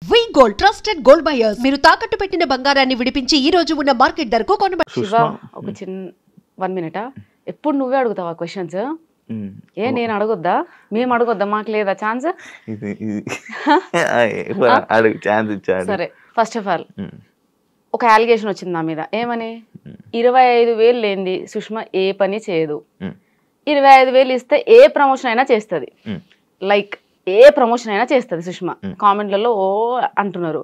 వి gold trusted gold buyers మీరు తాకట్టు పెట్టిన బంగారాన్ని విడిపించి ఈ రోజు ఉన్న మార్కెట్ ధరకు కొనబడును. శివ ఒక చిన్న 1 మినిట్ ఎప్పుడు నువ్వే అడుగుతావా క్వశ్చన్స్? ఏ నేను అడగొద్దా? మేము అడగొద్దా? మాకు లేదా ఛాన్స్? సరే, ఫస్ట్ ఆఫ్ ఆల్ ఒక అలిగేషన్ వచ్చింది నా మీద. ఏమని? 25,000 లేనిది సుష్మా ఏ పని చేయదు, 25,000 ఇస్తే ఏ ప్రమోషన్ అయినా చేస్తుంది, లైక్ ఏ ప్రమోషన్ అయినా చేస్తుంది సుష్మా. కామెంట్లలో ఓ అంటున్నారు.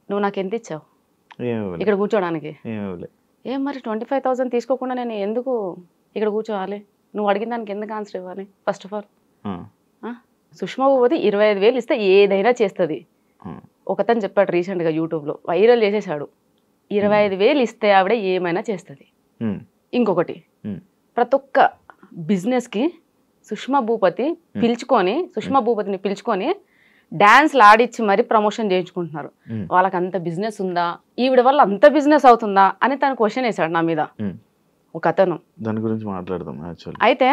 నువ్వు నాకు ఎంత ఇచ్చావు ఇక్కడ కూర్చోడానికి? ఏం మరి 25,000 తీసుకోకుండా నేను ఎందుకు ఇక్కడ కూర్చోవాలి? నువ్వు అడిగిన దానికి ఎందుకు ఆన్సర్ ఇవ్వాలి? First of all Sushma Bhupathi 25,000 ఇస్తే ఏదైనా చేస్తుంది. ఒకతను చెప్పాడు రీసెంట్గా యూట్యూబ్లో, వైరల్ చేసేసాడు. 25,000 ఇస్తే ఆవిడ ఏమైనా చేస్తుంది. ఇంకొకటి, ప్రతి ఒక్క బిజినెస్కి సుష్మా భూపతిని పిలుచుకొని డాన్స్లు ఆడిచ్చి మరి ప్రమోషన్ చేయించుకుంటున్నారు. వాళ్ళకి అంత బిజినెస్ ఉందా, ఈవిడ వల్ల అంత బిజినెస్ అవుతుందా అని తను క్వశ్చన్ వేశాడు నా మీద ఒక అతను. దాని గురించి మాట్లాడదాం. అయితే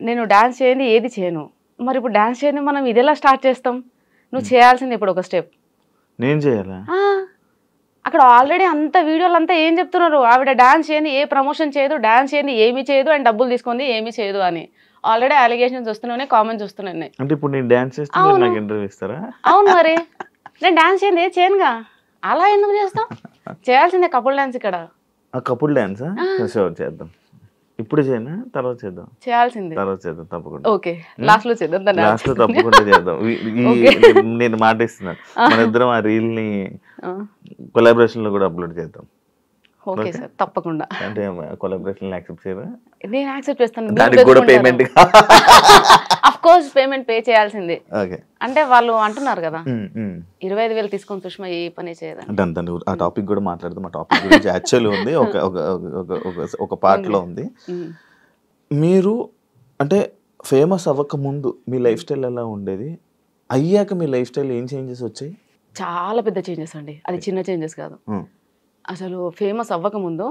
నేను డాన్స్ చేయండి ఏది చేయను, మరి ఇప్పుడు డాన్స్ చేయండి మనం ఇది ఎలా స్టార్ట్ చేస్తాం? నువ్వు చేయాల్సింది ఇప్పుడు ఒక స్టెప్. నేను చేయాలా? అక్కడ ఆల్రెడీ అంత వీడియోలు అంతా ఏం చెప్తున్నారు, ఆవిడ డాన్స్ చేయండి ఏ ప్రమోషన్ చేయదు, డాన్స్ చేయండి ఏమీ చేయదు, అండ్ డబ్బులు తీసుకుంది ఏమీ చేయదు అని ఆల్రెడీ అలిగేషన్స్ వస్తున్నాయి, కామెంట్స్ వస్తున్నాయి. అంటే ఇప్పుడు నేను డాన్స్ చేస్తే నాకు ఇంటర్వ్యూ ఇస్తారా? అవును, మరి నేను డాన్స్ చేయండి ఏది చేయనుగా, అలా ఎందుకు చేస్తాం? చేయాల్సిందే కపుల్ డాన్స్. ఇక్కడ కపుల్ డాన్స్ చేద్దాం. ఇప్పుడు చేయనా? తర్వాత చేద్దాం. చేయాల్సిందే, తర్వాత చేద్దాం తప్పకుండా. ఓకే, లాస్ట్ లో చేద్దాం. లాస్ట్ లో తప్పకుండా చేద్దాం. నేను మాట ఇస్తున్నాను, మన ఇద్దరం ఆ రీల్ ని కొలాబరేషన్ లో కూడా అప్లోడ్ చేద్దాం. ఓకే సార్, తప్పకుండా. అంటే కొలాబరేషన్ యాక్సెప్ట్ చేయరా? నేను యాక్సెప్ట్ చేస్తాను. దానికి కూడా payment of course payment pay చేయాల్సిందే. ఓకే, అంటే వాళ్ళు అంటున్నారు కదా 25,000 తీసుకొని సుష్మా ఏ పని చేయదు. ఆ టాపిక్ కూడా మాట్లాడదాం. ఆ టాపిక్ గురించి యాక్చువల్లీ ఉంది, ఒక పార్ట్ లో ఉంది. మీరు అంటే ఫేమస్ అవ్వక ముందు మీ లైఫ్ స్టైల్ ఎలా ఉండేది? అయ్యాక మీ లైఫ్ స్టైల్ ఏం చేంజెస్ వచ్చాయి? చాలా పెద్ద చేంజెస్ అండి, అది చిన్న చేంజెస్ కాదు. అసలు ఫేమస్ అవ్వకముందు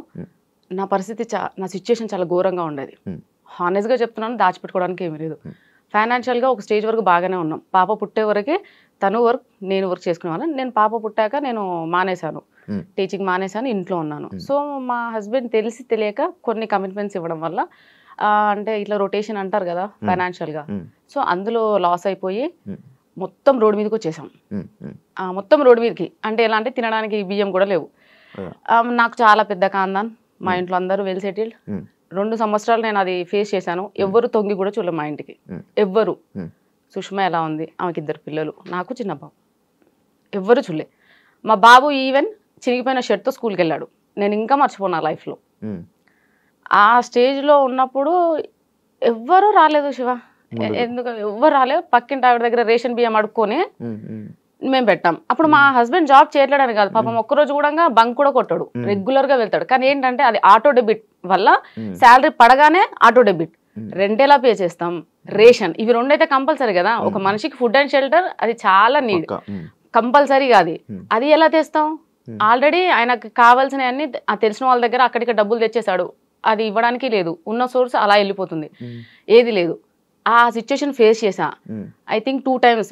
నా పరిస్థితి నా సిచ్యుయేషన్ చాలా ఘోరంగా ఉండేది. హానెస్ట్గా చెప్తున్నాను, దాచిపెట్టుకోవడానికి ఏమీ లేదు. ఫైనాన్షియల్గా ఒక స్టేజ్ వరకు బాగానే ఉన్నాం. పాప పుట్టే వరకే తను వర్క్ నేను వర్క్ చేసుకునేవాను. నేను పాప పుట్టాక నేను మానేశాను, టీచింగ్ మానేశాను, ఇంట్లో ఉన్నాను. సో మా హస్బెండ్ తెలిసి తెలియక కొన్ని కమిట్మెంట్స్ ఇవ్వడం వల్ల, అంటే ఇట్లా రొటేషన్ అంటారు కదా ఫైనాన్షియల్గా, సో అందులో లాస్ అయిపోయి మొత్తం రోడ్డు మీదకి వచ్చేసాం. మొత్తం రోడ్డు మీదకి అంటే ఎలా అంటే తినడానికి బియ్యం కూడా లేవు. నాకు చాలా పెద్ద కాందాన్, మా ఇంట్లో అందరూ వెల్ సెటిల్డ్. 2 సంవత్సరాలు నేను అది ఫేస్ చేశాను. ఎవ్వరు తొంగి కూడా చూడలే మా ఇంటికి, ఎవ్వరు. సుష్మా ఎలా ఉంది, ఆమెకి 2 పిల్లలు, నాకు చిన్న బాబు, ఎవ్వరు చూడలే. మా బాబు ఈవెన్ చినిగిపోయిన షర్ట్తో స్కూల్కి వెళ్ళాడు. నేను ఇంకా మర్చిపోనా లైఫ్లో. ఆ స్టేజ్లో ఉన్నప్పుడు ఎవ్వరూ రాలేదు శివ, ఎందుకు ఎవ్వరు రాలేదు. పక్కింటి ఆవిడ దగ్గర రేషన్ బియ్యం అడుక్కొని మేము పెట్టాం. అప్పుడు మా హస్బెండ్ జాబ్ చేయట్లేడని కాదు, పాపం ఒక్కరోజు కూడా బంక్ కూడా కొట్టాడు, రెగ్యులర్ గా వెళ్తాడు. కానీ ఏంటంటే అది ఆటో డెబిట్ వల్ల శాలరీ పడగానే ఆటో డెబిట్, రెండేలా పే చేస్తాం, రేషన్, ఇవి 2 అయితే కంపల్సరీ కదా. ఒక మనిషికి ఫుడ్ అండ్ షెల్టర్ అది చాలా నీడ్, కంపల్సరీగా అది ఎలా తెస్తాం? ఆల్రెడీ ఆయనకు కావాల్సిన అన్ని తెలిసిన వాళ్ళ దగ్గర అక్కడికి డబ్బులు తెచ్చేసాడు, అది ఇవ్వడానికి లేదు. ఉన్న సోర్స్ అలా వెళ్ళిపోతుంది, ఏది లేదు. ఆ సిచ్యుయేషన్ ఫేస్ చేసా. ఐ థింక్ 2 times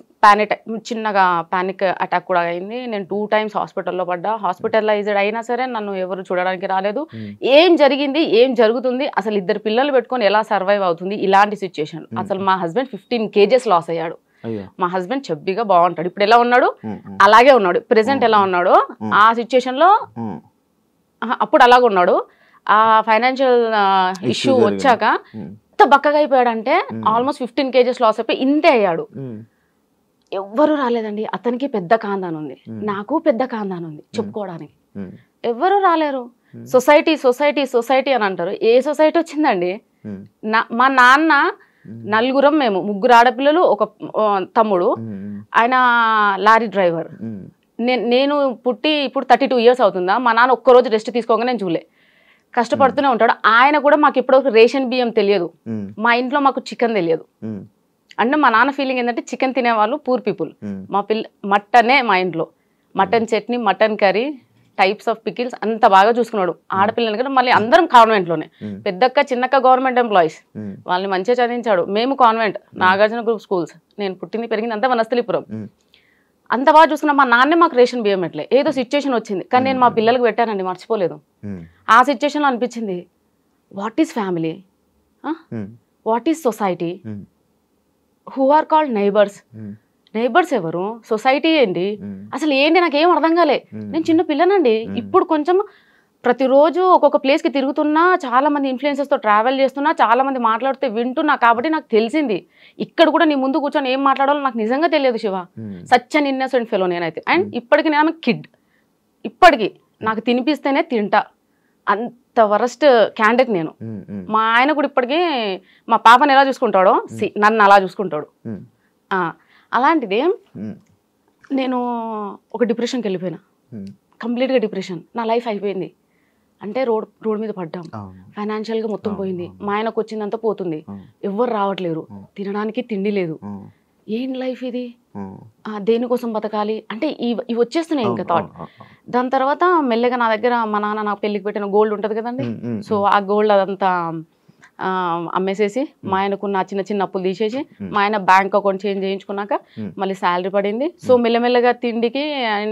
చిన్నగా పానిక్ అటాక్ కూడా అయింది. నేను 2 times హాస్పిటల్లో పడ్డా. హాస్పిటలైజ్డ్ అయినా సరే నన్ను ఎవరు చూడడానికి రాలేదు. ఏం జరిగింది, ఏం జరుగుతుంది, అసలు 2 పిల్లలు పెట్టుకొని ఎలా సర్వైవ్ అవుతుంది, ఇలాంటి సిచ్యుయేషన్. అసలు మా హస్బెండ్ 15 kgs లాస్ అయ్యాడు. మా హస్బెండ్ చెబ్బిగా బాగుంటాడు, ఇప్పుడు ఎలా ఉన్నాడు అలాగే ఉన్నాడు. ప్రెసెంట్ ఎలా ఉన్నాడు ఆ సిచ్యుయేషన్ లో అప్పుడు అలాగే ఉన్నాడు. ఆ ఫైనాన్షియల్ ఇష్యూ వచ్చాక ఎంత బక్కగా అయిపోయాడంటే ఆల్మోస్ట్ 15 kgs లాస్ అయిపోయి ఇంతే అయ్యాడు. ఎవ్వరు రాలేదండి. అతనికి పెద్ద కాందాన్ ఉంది, నాకు పెద్ద కాందాన్ ఉంది, చెప్పుకోవడానికి ఎవ్వరు రాలేరు. సొసైటీ సొసైటీ సొసైటీ అని అంటారు. ఏ సొసైటీ వచ్చిందండి? మా నాన్న నలుగురం, మేము 3 ఆడపిల్లలు, ఒక తమ్ముడు, ఆయన లారీ డ్రైవర్. నేను పుట్టి ఇప్పుడు 32 years అవుతుందా? మా నాన్న ఒక్కరోజు రెస్ట్ తీసుకోగా నేను చూడలే, కష్టపడుతూనే ఉంటాడు. ఆయన కూడా మాకు ఎప్పుడో రేషన్ బియ్యం తెలియదు, మా ఇంట్లో మాకు చికెన్ తెలియదు. అంటే మా నాన్న ఫీలింగ్ ఏంటంటే చికెన్ తినేవాళ్ళు పూర్ పీపుల్. మా మటనే మా ఇంట్లో, mutton chutney, mutton curry, types of pickles అంత బాగా చూసుకున్నాడు. ఆడపిల్లలు కదా, మళ్ళీ అందరం కాన్వెంట్లోనే, పెద్దక్క చిన్నక్క గవర్నమెంట్ ఎంప్లాయీస్, వాళ్ళని మంచిగా చదివించాడు. మేము కాన్వెంట్, నాగార్జున గ్రూప్ స్కూల్స్, నేను పుట్టింది పెరిగింది అంతా వనస్థలిపురం. అంత బాగా చూసుకున్నా మా నాన్నే మాకు రేషన్ బియ్యం పెట్టలే, ఏదో సిచ్యువేషన్ వచ్చింది, కానీ నేను మా పిల్లలకు పెట్టానండి, మర్చిపోలేదు. ఆ సిచ్యువేషన్లో అనిపించింది what is family, what is society, who are called neighbours, neighbours ఎవరు, సొసైటీ ఏంటి, అసలు ఏంటి నాకేం అర్థం కాలే. నేను చిన్న పిల్లనండి. ఇప్పుడు కొంచెం ప్రతిరోజు ఒక్కొక్క ప్లేస్కి తిరుగుతున్నా, చాలా మంది ఇన్ఫ్లుయెన్సర్స్తో ట్రావెల్ చేస్తున్నా, చాలా మంది మాట్లాడితే వింటున్నా, కాబట్టి నాకు తెలిసింది. ఇక్కడ కూడా నీ ముందు కూర్చొని ఏం మాట్లాడాలో నాకు నిజంగా తెలియదు Shiva. Such an innocent fellow నేనైతే. అండ్ ఇప్పటికి నేను కిడ్, ఇప్పటికి నాకు తినిపిస్తేనే తింటా, అంత వరస్ట్ క్యాండిడేట్ నేను. మా ఆయన కూడా ఇప్పటికీ మా పాపని ఎలా చూసుకుంటాడో నన్ను అలా చూసుకుంటాడు. అలాంటిది నేను ఒక డిప్రెషన్కి వెళ్ళిపోయినా, కంప్లీట్గా డిప్రెషన్. నా లైఫ్ అయిపోయింది. అంటే రోడ్ మీద పడ్డాం, ఫైనాన్షియల్గా మొత్తం పోయింది, మా ఆయనకు వచ్చిందంతా పోతుంది, ఎవ్వరు రావట్లేరు, తినడానికి తిండి లేదు, ఏం లైఫ్ ఇది, దేనికోసం బతకాలి అంటే ఇవి వచ్చేస్తున్నాయి ఇంకా థాట్. దాని తర్వాత మెల్లగా నా దగ్గర మా నాన్న నాకు పెళ్ళికి పెట్టిన గోల్డ్ ఉంటుంది కదండి, సో ఆ గోల్డ్ అదంతా అమ్మేసేసి మా ఆయనకున్న చిన్న చిన్న అప్పులు తీసేసి మా ఆయన బ్యాంక్ అకౌంట్ చేంజ్ చేయించుకున్నాక మళ్ళీ శాలరీ పడింది. సో మెల్లమెల్లగా తిండికి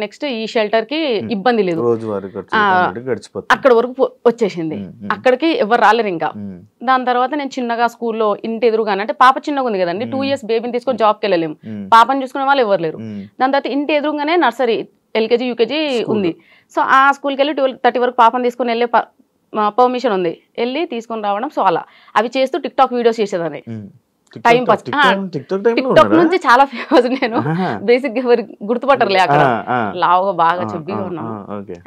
నెక్స్ట్ ఈ షెల్టర్ కి ఇబ్బంది లేదు, అక్కడ వరకు వచ్చేసింది. అక్కడికి ఎవరు రాలేరు ఇంకా. దాని తర్వాత నేను చిన్నగా స్కూల్లో ఇంటి ఎదురుగానే, అంటే పాప చిన్నగా ఉంది కదండి, 2 years బేబీని తీసుకొని జాబ్కి వెళ్ళలేము, పాపని చూసుకునే వాళ్ళు ఎవరు లేరు. దాని తర్వాత ఇంటి ఎదురుగానే నర్సరీ, LKG UKG ఉంది. సో ఆ స్కూల్కి వెళ్ళి 12:30 వరకు పాపని తీసుకొని వెళ్ళే పర్మిషన్ ఉంది, వెళ్ళి తీసుకొని రావడం. సో అలా అవి చేస్తూ టిక్టాక్ వీడియోస్ చేసేదాన్ని. Time pass. టిక్టాక్ నుంచి చాలా ఫేమస్ నేను. బేసిక్ ఎవరు గుర్తుపట్టరులే, అక్కడ లావుగా బాగా చెబ్బిగా ఉన్నాను.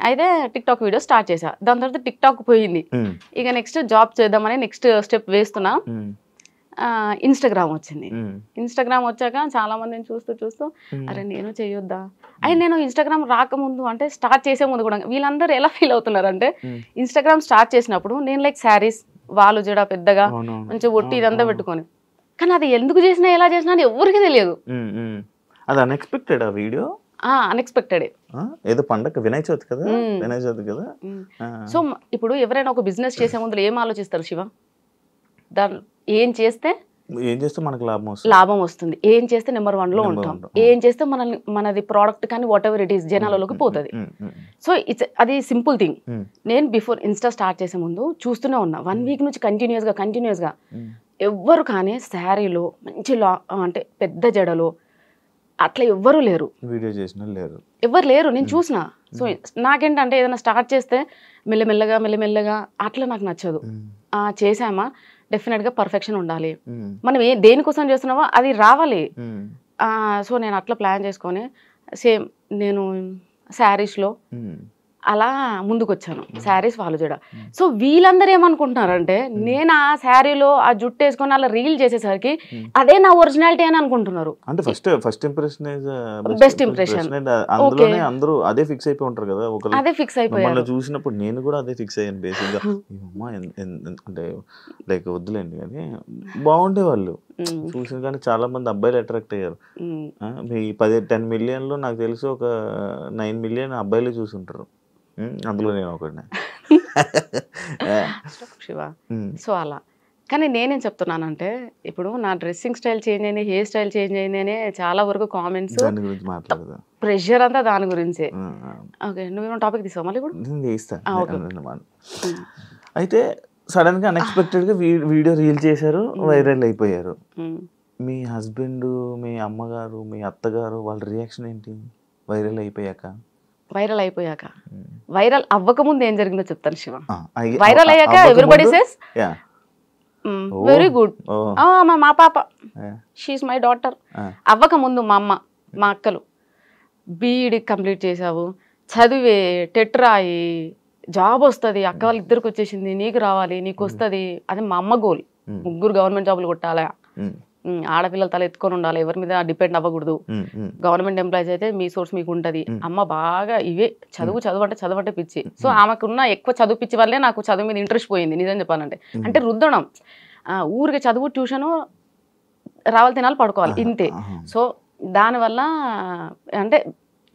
అయితే టిక్టాక్ వీడియో స్టార్ట్ చేసా. దాని తర్వాత టిక్టాక్ పోయింది. ఇక నెక్స్ట్ జాబ్ చేద్దామని నెక్స్ట్ స్టెప్ వేస్తున్నా. ఇన్స్టాగ్రామ్ వచ్చింది. ఇన్స్టాగ్రామ్ వచ్చాక చాలా మందిని చూస్తూ అరే నేను చేయొద్దా. అండ్ నేను ఇన్స్టాగ్రామ్ రాకముందు, అంటే స్టార్ట్ చేసే ముందు కూడా వీళ్ళందరూ ఎలా ఫీల్ అవుతున్నారు అంటే, ఇన్స్టాగ్రామ్ స్టార్ట్ చేసినప్పుడు నేను లైక్ శారీస్, వాళ్ళు జడ పెద్దగా మంచిగా ఒట్టి ఇదంతా పెట్టుకొని, కానీ అది ఎందుకు చేసినా ఎలా చేసినా అని ఎవరికి తెలియదు. అది అన్ఎక్స్పెక్టెడ్ ఆ వీడియో, అన్ఎక్స్పెక్టెడ్. ఏదో పండగ వినాయక చవితి కదా, వినాయక చవితి కదా. సో ఇప్పుడు ఎవరైనా ఒక బిజినెస్ చేసే ముందు ఏం ఆలోచిస్తారు శివ? దాని ఏం చేస్తే మనకు లాభం వస్తుంది, ఏం చేస్తే నెంబర్ 1 లో ఉంటాం, ఏం చేస్తే మనది ప్రోడక్ట్ కానీ వాట్ ఎవర్ ఇట్ ఈస్ జనాలలోకి పోతుంది. సో అది సింపుల్ థింగ్. నేను బిఫోర్ ఇన్స్టా స్టార్ట్ చేసే ముందు చూస్తూనే ఉన్నా, 1 week నుంచి కంటిన్యూస్గా ఎవ్వరు కానీ శారీలో మంచి అంటే పెద్ద జడలో అట్లా ఎవ్వరూ లేరు, వీడియో చేసిన ఎవరు లేరు, నేను చూసిన. సో నాకేంటంటే ఏదైనా స్టార్ట్ చేస్తే మెల్లమెల్లగా అట్లా నాకు నచ్చదు. చేసామా డెఫినెట్గా పర్ఫెక్షన్ ఉండాలి, మనం దేనికోసం చేస్తున్నామో అది రావాలి. సో నేను అట్లా ప్లాన్ చేసుకొని సేమ్ నేను శారీస్లో అలా ముందుకు వచ్చాను, శారీస్ వాళ్ళు జడ. సో వీళ్ళందరూ ఏమనుకుంటున్నారంటే, నేను ఆ శారీలో ఆ జుట్టు వేసుకొని అలా రీల్ చేసేసరికి అదే నా ఒరిజినాలిటీ అని అనుకుంటున్నారు. అంటే ఫస్ట్ ఇంప్రెషన్ బెస్ట్ ఇంప్రెషన్, అందులోనే అందరూ అదే ఫిక్స్ అయిపోయి ఉంటారు కదా. అదే ఫిక్స్ అయిపోయారు. చూసినప్పుడు నేను కూడా అదే ఫిక్స్ అయ్యాను బేసిక్ గా. అంటే లైక్ వద్దులేండి కానీ బాగుండే వాళ్ళు చూసిన, కానీ చాలా మంది అబ్బాయిలు అట్రాక్ట్ అయ్యారు. మీ 10 million లో నాకు తెలిసి ఒక 9 million అబ్బాయిలే చూసుంటారు, అందులో నేను ఒకటి. శివ సో అలా. కానీ నేనేం చెప్తున్నానంటే, ఇప్పుడు నా డ్రెస్సింగ్ స్టైల్ చేంజ్ అయింది, హెయిర్ స్టైల్ చేంజ్ అయింది అనే చాలా వరకు కామెంట్స్, ప్రెషర్ అంతా దాని గురించే. ఓకే, నువ్వేమో టాపిక్ తీసావు మళ్ళీ ఇప్పుడు. అయితే సడన్ గా అన్ఎక్స్పెక్టెడ్ గా వీడియో రీల్ చేశారు, వైరల్ అయిపోయారు. మీ హస్బెండ్, మీ అమ్మగారు, మీ అత్తగారు వాళ్ళ రియాక్షన్ ఏంటి వైరల్ అయిపోయాక? వైరల్ అవ్వకముందు ఏం జరిగిందో చెప్తాను శివ. వైరల్ అయ్యాక ఎవ్రీబడి సేస్ వెరీ గుడ్, మా పాప షీఈస్ మై డాటర్. అవ్వకముందు మా అమ్మ, మా అక్కలు బీఈడి కంప్లీట్ చేసావు, చదివే, టెట్ రాయి, జాబ్ వస్తుంది, అక్క వాళ్ళ ఇద్దరికి వచ్చేసింది, నీకు రావాలి, నీకు వస్తుంది. అది మా అమ్మ గోల్. 3 గవర్నమెంట్ జాబులు కొట్టాలా, ఆడపిల్లలు తల ఎత్తుకొని ఉండాలి, ఎవరి మీద డిపెండ్ అవ్వకూడదు, గవర్నమెంట్ ఎంప్లాయీస్ అయితే మీ సోర్స్ మీకు ఉంటుంది. అమ్మ బాగా ఇవే చదువు అంటే పిచ్చి. సో ఆమెకున్న ఎక్కువ చదువు పిచ్చి వల్లే నాకు చదువు మీద ఇంట్రెస్ట్ పోయింది నిజం చెప్పాలంటే. అంటే రుద్దడం, ఊరికి చదువు, ట్యూషను, రావాలి, తినాలి, పడుకోవాలి, ఇంతే. సో దానివల్ల అంటే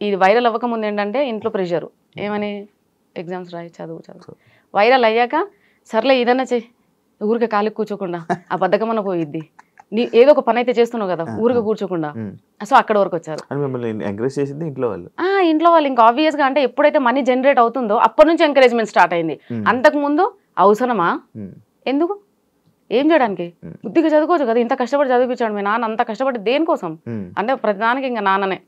ఇది వైరల్ అవ్వకముందు ఏంటంటే ఇంట్లో ప్రెషరు, ఏమని ఎగ్జామ్స్ రాయి, చదువు. వైరల్ అయ్యాక సర్లే ఏదన్నా చెయ్యి, ఊరికే ఖాళీ కూర్చోకుండా ఆ బద్దకమన్న పోయిద్ది, ఏదో ఒక పని అయితే చేస్తున్నావు కదా ఊరిగా కూర్చోకుండా. సో అక్కడ వరకు వచ్చారు. మిమ్మల్ని ఎంకరేజ్ చేసింది ఇంట్లో వాళ్ళు? ఇంట్లో వాళ్ళు ఇంకా ఆబ్వియస్ గా, అంటే ఎప్పుడైతే మనీ జనరేట్ అవుతుందో అప్పటి నుంచి ఎంకరేజ్మెంట్ స్టార్ట్ అయింది. అంతకు ముందు అవసరమా, ఎందుకు, ఏం చేయడానికి, బుద్ధిగా చదువుకోవచ్చు కదా, ఇంత కష్టపడి చదివించాడు మీ నాన్న, అంత కష్టపడి దేనికోసం అంటే ప్రతిదానికి ఇంకా నాన్ననే,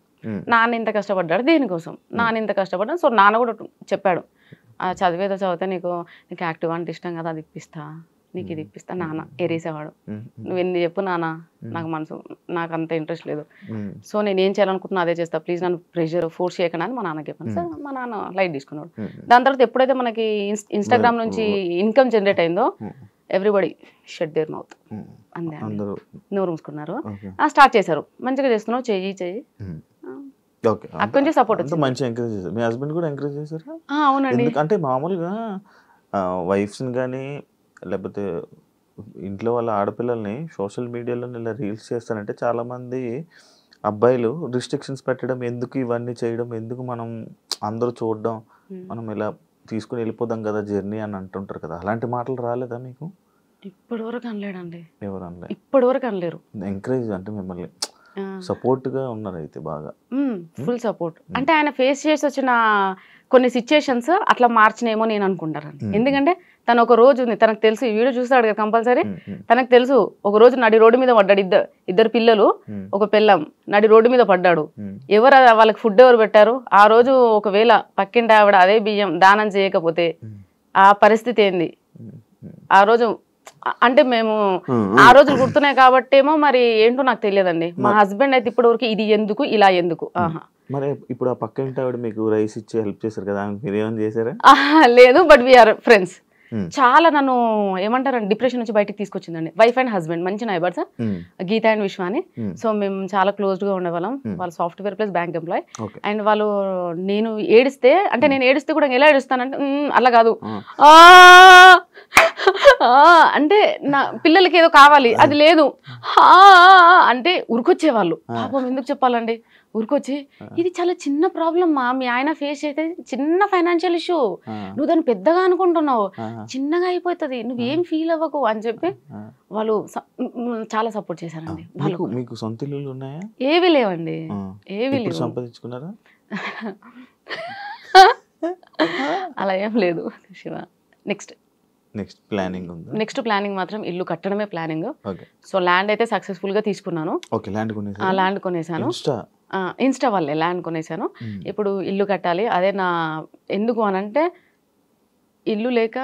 నాన్న ఇంత కష్టపడ్డాడు దేనికోసం, నాన్న ఇంత కష్టపడ్డాడు. సో నాన్న కూడా చెప్పాడు, చదివేదో చదివితే నీకు యాక్టివ్ అంటే ఇష్టం కదా, అది ఇప్పిస్తా, నీకు ఇది ఇప్పిస్తా. నాన్న ఎరేసేవాడు, నువ్వు ఎన్ని చెప్పు నాన్న, నాకు అంత ఇంట్రెస్ట్ లేదు, సో నేను ఏం చేయాలనుకుంటున్నా అదే చేస్తా, ప్లీజ్ నన్ను ప్రెషర్ ఫోర్స్ చేయకుండా అని మా నాన్నకి చెప్పాను. సార్ మా నాన్న లైట్ తీసుకున్నాడు. దాని తర్వాత ఎప్పుడైతే మనకి ఇన్స్టాగ్రామ్ నుంచి ఇన్కమ్ జనరేట్ అయిందో ఎవ్రీబడి షట్ దేర్ మౌత్, అంతే, నోరు మూసుకున్నారు. స్టార్ట్ చేశారు, మంచిగా చేస్తున్నావు, చెయ్యి అక్కడి నుంచి సపోర్ట్ వచ్చింది. మంచి ఎంకరేజ్ చేశారు. మీ హస్బెండ్ కూడా ఎంకరేజ్ చేశారు? అవునండి. అంటే మామూలుగా వైఫ్స్ని కానీ లేకపోతే ఇంట్లో వాళ్ళ ఆడపిల్లల్ని సోషల్ మీడియాలో ఇలా రీల్స్ చేస్తారంటే చాలామంది అబ్బాయిలు రిస్ట్రిక్షన్స్ పెట్టడం, ఎందుకు ఇవన్నీ చేయడం, ఎందుకు మనం అందరూ చూడడం, మనం ఇలా తీసుకుని వెళ్ళిపోదాం కదా జర్నీ అని అంటుంటారు కదా, అలాంటి మాటలు రాలేదా మీకు? ఇప్పటి వరకు అనలేడండి. ఎవరు అనలేదు? ఇప్పటి వరకు అనలేరు. ఎంకరేజ్ అంటే మిమ్మల్ని సపోర్ట్ గా ఉన్నారు అయితే బాగా? Full support. అంటే ఆయన ఫేస్ చేసి వచ్చిన కొన్ని సిచ్యుయేషన్స్ అట్లా మార్చినేమో నేను అనుకుంటానండి. ఎందుకంటే తను ఒక రోజు ఉంది, తనకు తెలుసు, ఈ వీడియో చూస్తాడు కదా కంపల్సరీ, తనకు తెలుసు ఒక రోజు నడి రోడ్డు మీద పడ్డాడు, ఇద్దరు పిల్లలు ఒక పిల్లం నడి రోడ్డు మీద పడ్డాడు. ఎవరు వాళ్ళకి ఫుడ్ ఎవరు పెట్టారు? ఆ రోజు ఒకవేళ పక్కింటి ఆవిడ అదే బియ్యం దానం చేయకపోతే ఆ పరిస్థితి ఏంది ఆ రోజు? అంటే మేము ఆ రోజులు గుర్తున్నాయి కాబట్టి ఏమో మరి ఏంటో నాకు తెలియదండి. మా హస్బెండ్ అయితే ఇప్పటి వరకు ఇది ఎందుకు, ఇలా ఎందుకు. మరి ఇప్పుడు ఆ పక్క ఇంటి ఆవిడ మీకు రైస్ ఇచ్చి హెల్ప్ చేశారు కదా, మీరు ఏమైనా చేశారా? లేదు, బట్ వీఆర్ ఫ్రెండ్స్. చాలా నన్ను ఏమంటారండి డిప్రెషన్ నుంచి బయటకు తీసుకొచ్చిందండి. వైఫ్ అండ్ హస్బెండ్ మంచి నైబర్స్, గీత అండ్ విశ్వ అని. సో మేము చాలా క్లోజ్డ్ గా ఉండేవాళ్ళం. వాళ్ళు software plus bank employee. And వాళ్ళు నేను ఏడిస్తే, అంటే నేను ఏడిస్తే కూడా ఎలా ఏడుస్తానంటే అలా కాదు, అంటే నా పిల్లలకి ఏదో కావాలి, అది లేదు అంటే ఉరికొచ్చేవాళ్ళు. పాపం ఎందుకు చెప్పాలండి, ఊరికొచ్చి ఇది చాలా చిన్న ప్రాబ్లమ్ మా, మీ ఆయన ఫేస్ అయితే చిన్న ఫైనాన్షియల్ ఇష్యూ, నువ్వు దాన్ని పెద్దగా అనుకుంటున్నావు, చిన్నగా అయిపోతుంది, నువ్వేం ఫీల్ అవ్వకు అని చెప్పి వాళ్ళు చాలా సపోర్ట్ చేశారండి. వాళ్ళు మీకు సొంత ఇల్లులు ఉన్నాయా? ఏవి లేవండి, ఏవి లేవు. సంపాదించుకున్నారా? అలా ఏం లేదు శివ. నెక్స్ట్ ప్లానింగ్ ఉంది? నెక్స్ట్ ప్లానింగ్ మాత్రం ఇల్లు కట్టడమే ప్లానింగ్. సో ల్యాండ్ అయితే సక్సెస్ఫుల్ గా తీసుకున్నాను. ల్యాండ్ కొనేసాను, ఇన్స్టా వాళ్ళే ల్యాండ్ కొనేసాను. ఇప్పుడు ఇల్లు కట్టాలి. అదే నా ఎందుకు అనంటే ఇల్లు లేక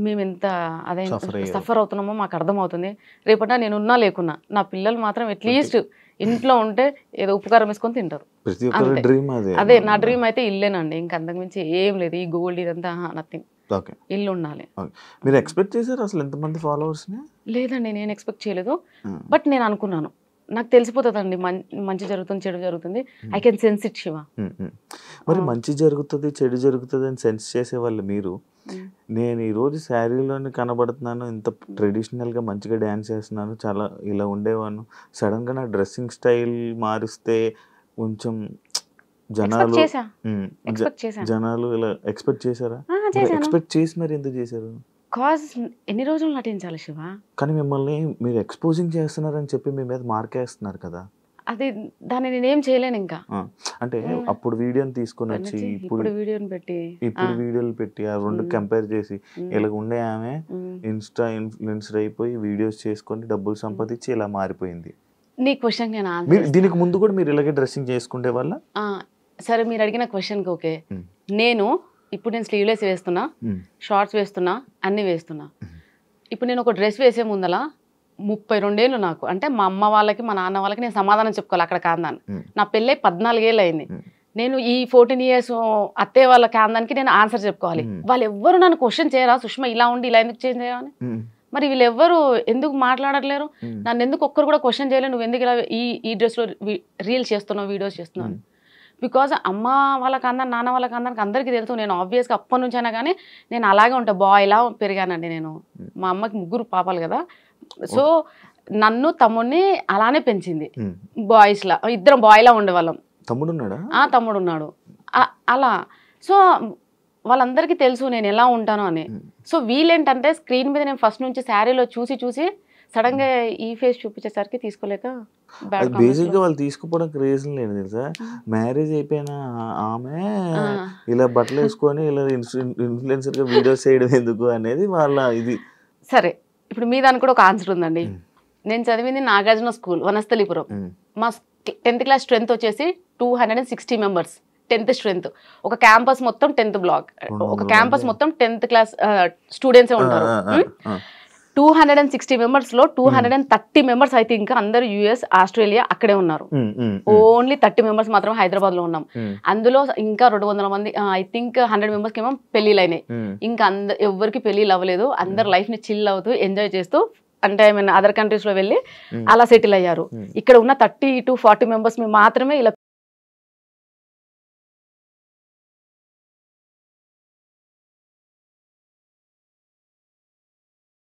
మేము ఎంత అదే సఫర్ అవుతున్నామో మాకు అర్థమవుతుంది. రేపట నేను ఉన్నా లేకున్నా నా పిల్లలు మాత్రం అట్లీస్ట్ ఇంట్లో ఉంటే ఏదో ఉపకారం వేసుకొని తింటారు. అదే నా డ్రీమ్ అయితే ఇల్లేనండి, ఇంక అంతకు మించి ఏం లేదు. ఈ గోల్డ్ ఇదంతా నథింగ్, ఇల్లు ఉండాలి. మీరు ఎక్స్పెక్ట్ చేశారు అసలు ఎంతమంది ఫాలోవర్స్? లేదండి, నేను ఎక్స్పెక్ట్ చేయలేదు. బట్ నేను అనుకున్నాను, నాకు తెలిసిపోతుందండి మంచి జరుగుతుంది చెడు జరుగుతుంది. I can sense it Shiva. మరి మంచి జరుగుతుంది చెడు జరుగుతుంది అని సెన్స్ చేసేవాళ్ళు మీరు. నేను ఈరోజు శారీలోనే కనబడుతున్నాను, ఇంత ట్రెడిషనల్గా మంచిగా డ్యాన్స్ చేస్తున్నాను, చాలా ఇలా ఉండేవాను, సడన్గా నా డ్రెస్సింగ్ స్టైల్ మారిస్తే కొంచెం జనాలు ఇలా ఎక్స్పెక్ట్ చేశారా? ఎక్స్పెక్ట్ చేసి మరి ఎందుకు చేశారు? కాజ్ ఎన్ని రోజులు నటించాలి శివ? కానీ మిమ్మల్ని మీరు ఎక్స్పోజింగ్ చేస్తున్నారని చెప్పి మీ మీద మార్కేస్తున్నారు కదా, అది దాన్ని నేనేం చేయలేను ఇంకా. అంటే అప్పుడు వీడియోని తీసుకొని వచ్చి ఇప్పుడు వీడియోలు పెట్టి ఆ రెండు కంపేర్ చేసి ఇలా ఉండే ఆమె ఇన్స్టా ఇన్ఫ్లుయెన్సర్ అయిపోయి వీడియోస్ చేసుకొని డబ్బులు సంపాదించి ఇలా మారిపోయింది. నీ క్వశ్చన్ దీనికి ముందు కూడా మీరు ఇలాగే డ్రెస్సింగ్ చేసుకునే వాళ్ళ? సరే, మీరు అడిగిన క్వశ్చన్కి ఓకే. నేను స్లీవ్లెస్ వేస్తున్నా, షార్ట్స్ వేస్తున్నా, అన్ని వేస్తున్నా. ఇప్పుడు నేను ఒక డ్రెస్ వేసే ముందల 32 ఏళ్ళు నాకు, అంటే మా అమ్మ వాళ్ళకి మా నాన్న వాళ్ళకి నేను సమాధానం చెప్పుకోవాలి అక్కడ కాందాన్ని. నా పెళ్ళై 14 ఏళ్ళు అయింది. నేను ఈ 14 ఇయర్స్ అత్తయ్య వాళ్ళ కాందానికి నేను ఆన్సర్ చెప్పుకోవాలి. వాళ్ళు ఎవ్వరు నన్ను క్వశ్చన్ చేయరా, సుష్మా ఇలా ఉండి ఇలా ఎందుకు చేంజ్ చేయాలని? మరి వీళ్ళెవ్వరు ఎందుకు మాట్లాడట్లేరు? నన్ను ఎందుకు ఒక్కరు కూడా క్వశ్చన్ చేయలేదు, నువ్వు ఎందుకు ఇలా ఈ డ్రెస్లో రీల్స్ చేస్తున్నావు, వీడియోస్ చేస్తున్నావు? బికాజ్ అమ్మ వాళ్ళ కాందాన్ని నాన్న వాళ్ళ కాందానికి అందరికీ తెలుసు. నేను ఆబ్వియస్గా అప్పటి నుంచి అయినా కానీ నేను అలాగే ఉంటా, బాయ్లా పెరిగానండి నేను. మా అమ్మకి 3 పాపాలు కదా, సో నన్ను తమ్ముడిని అలానే పెంచింది. బాయ్స్లా ఇద్దరం బాయ్లా ఉండేవాళ్ళం. తమ్ముడు ఉన్నాడు అలా. సో వాళ్ళందరికీ తెలుసు నేను ఎలా ఉంటాను అని. సో వీళ్ళేంటంటే స్క్రీన్ మీద నేను ఫస్ట్ నుంచి శారీలో చూసి సడన్ గా ఈ ఫేస్ చూపించేసరికి తీసుకోలేక బ్యాడ్ అది బేసిక్ గా వాళ్ళు తీసుకుపోవడానికి రీజన్ లేదు తెలుసా, మ్యారేజ్ అయిపోయిన ఆమె ఇలా బట్టలు వేసుకొని ఇలా ఇన్ఫ్లుయెన్సర్ గా వీడియోస్ చేయడం ఎందుకు అనేది వాళ్ళ ఇది. సరే ఇప్పుడు మీ దానికి కూడా ఒక ఆన్సర్ ఉందండి. నేను చదివింది నాగార్జున స్కూల్ వనస్థలిపురం. మా 10th క్లాస్ స్ట్రెంత్ వచ్చేసి 260 మెంబర్స్ 10th స్ట్రెంత్. ఒక క్యాంపస్ మొత్తం 10th బ్లాక్, ఒక క్యాంపస్ మొత్తం 10th క్లాస్ స్టూడెంట్సే ఉంటారు. 260 మెంబర్స్ లో 230 మెంబర్స్ అయితే ఇంకా అందరు యుఎస్ ఆస్ట్రేలియా అక్కడే ఉన్నారు. ఓన్లీ 30 మెంబర్స్ మాత్రం హైదరాబాద్ లో ఉన్నాం. అందులో ఇంకా 200 మంది ఐ థింక్ 100 మెంబర్స్ కి ఏమో పెళ్లిళ్ళు అయినాయి. ఇంకా ఎవరికి పెళ్లిళ్ళు అవ్వలేదు. అందరు లైఫ్ ని చిల్ అవుతూ ఎంజాయ్ చేస్తూ అంటే ఐ మీన్ అదర్ కంట్రీస్ లో వెళ్ళి అలా సెటిల్ అయ్యారు. ఇక్కడ ఉన్న 30 to 40 మెంబర్స్ మాత్రమే ఇలా